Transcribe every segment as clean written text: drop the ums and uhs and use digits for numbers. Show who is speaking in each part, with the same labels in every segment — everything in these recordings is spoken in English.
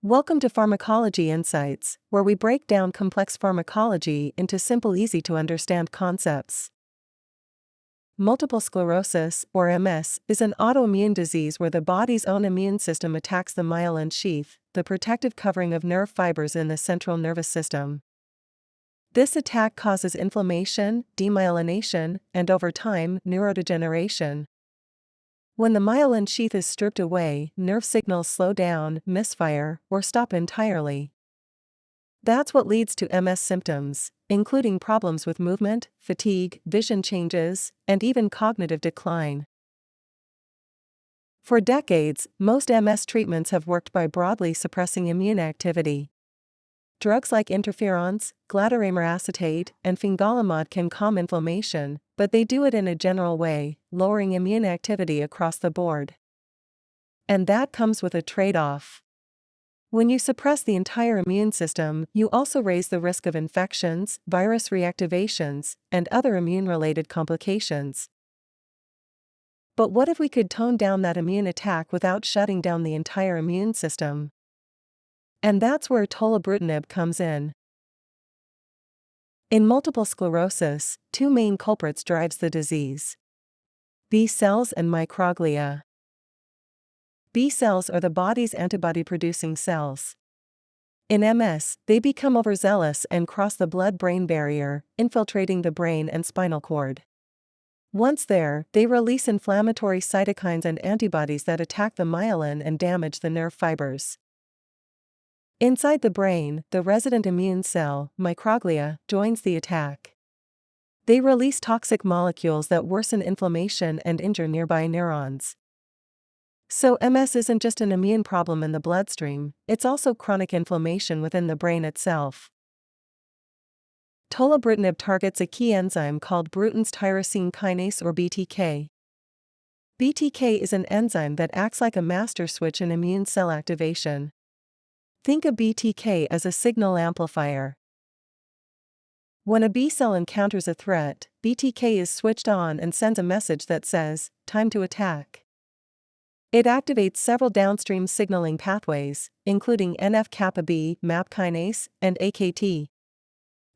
Speaker 1: Welcome to Pharmacology Insights, where we break down complex pharmacology into simple, easy-to-understand concepts. Multiple sclerosis, or MS, is an autoimmune disease where the body's own immune system attacks the myelin sheath, the protective covering of nerve fibers in the central nervous system. This attack causes inflammation, demyelination, and over time, neurodegeneration. When the myelin sheath is stripped away, nerve signals slow down, misfire, or stop entirely. That's what leads to MS symptoms, including problems with movement, fatigue, vision changes, and even cognitive decline. For decades, most MS treatments have worked by broadly suppressing immune activity. Drugs like interferons, glatiramer acetate, and fingolimod can calm inflammation, but they do it in a general way, lowering immune activity across the board. And that comes with a trade-off. When you suppress the entire immune system, you also raise the risk of infections, virus reactivations, and other immune-related complications. But what if we could tone down that immune attack without shutting down the entire immune system? And that's where Tolebrutinib comes in. In multiple sclerosis, two main culprits drives the disease: B cells and microglia. B cells are the body's antibody-producing cells. In MS, they become overzealous and cross the blood-brain barrier, infiltrating the brain and spinal cord. Once there, they release inflammatory cytokines and antibodies that attack the myelin and damage the nerve fibers. Inside the brain, the resident immune cell, microglia, joins the attack. They release toxic molecules that worsen inflammation and injure nearby neurons. So MS isn't just an immune problem in the bloodstream, it's also chronic inflammation within the brain itself. Tolebrutinib targets a key enzyme called Bruton's tyrosine kinase or BTK. BTK is an enzyme that acts like a master switch in immune cell activation. Think of BTK as a signal amplifier. When a B cell encounters a threat, BTK is switched on and sends a message that says, "Time to attack." It activates several downstream signaling pathways, including NF-kappa B, MAP kinase, and AKT,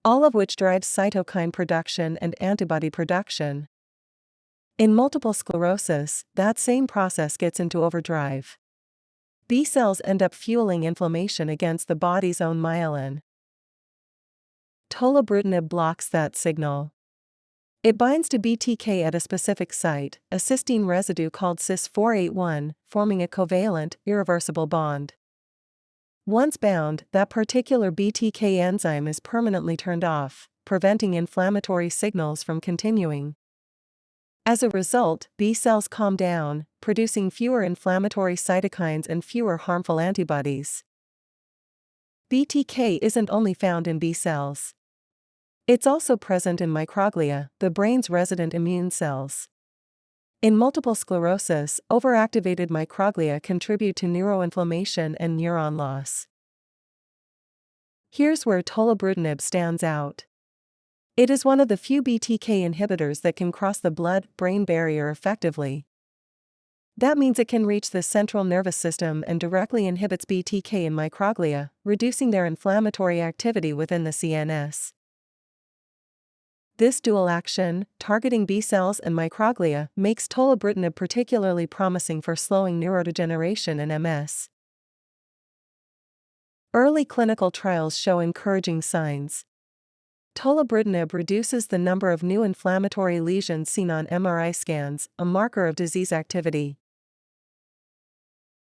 Speaker 1: all of which drives cytokine production and antibody production. In multiple sclerosis, that same process gets into overdrive. B cells end up fueling inflammation against the body's own myelin. Tolebrutinib blocks that signal. It binds to BTK at a specific site, a cysteine residue called cis-481, forming a covalent, irreversible bond. Once bound, that particular BTK enzyme is permanently turned off, preventing inflammatory signals from continuing. As a result, B cells calm down, producing fewer inflammatory cytokines and fewer harmful antibodies. BTK isn't only found in B cells. It's also present in microglia, the brain's resident immune cells. In multiple sclerosis, overactivated microglia contribute to neuroinflammation and neuron loss. Here's where Tolebrutinib stands out. It is one of the few BTK inhibitors that can cross the blood-brain barrier effectively. That means it can reach the central nervous system and directly inhibits BTK in microglia, reducing their inflammatory activity within the CNS. This dual action, targeting B cells and microglia, makes Tolebrutinib particularly promising for slowing neurodegeneration in MS. Early clinical trials show encouraging signs. Tolebrutinib reduces the number of new inflammatory lesions seen on MRI scans, a marker of disease activity.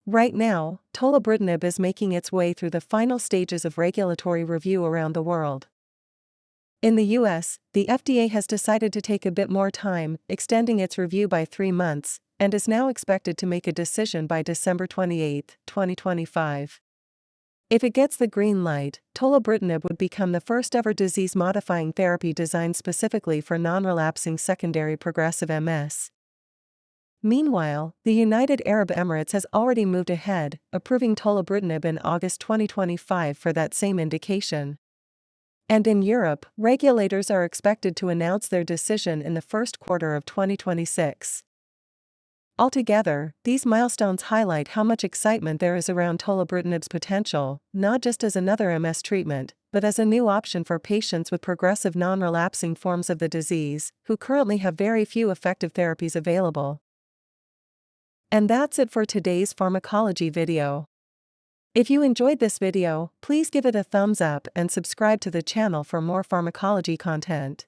Speaker 1: Right now, Tolebrutinib is making its way through the final stages of regulatory review around the world. In the US, the FDA has decided to take a bit more time, extending its review by 3 months, and is now expected to make a decision by December 28, 2025. If it gets the green light, Tolebrutinib would become the first-ever disease-modifying therapy designed specifically for non-relapsing secondary progressive MS. Meanwhile, the United Arab Emirates has already moved ahead, approving Tolebrutinib in August 2025 for that same indication. And in Europe, regulators are expected to announce their decision in the first quarter of 2026. Altogether, these milestones highlight how much excitement there is around Tolebrutinib's potential, not just as another MS treatment, but as a new option for patients with progressive non-relapsing forms of the disease, who currently have very few effective therapies available. And that's it for today's pharmacology video. If you enjoyed this video, please give it a thumbs up and subscribe to the channel for more pharmacology content.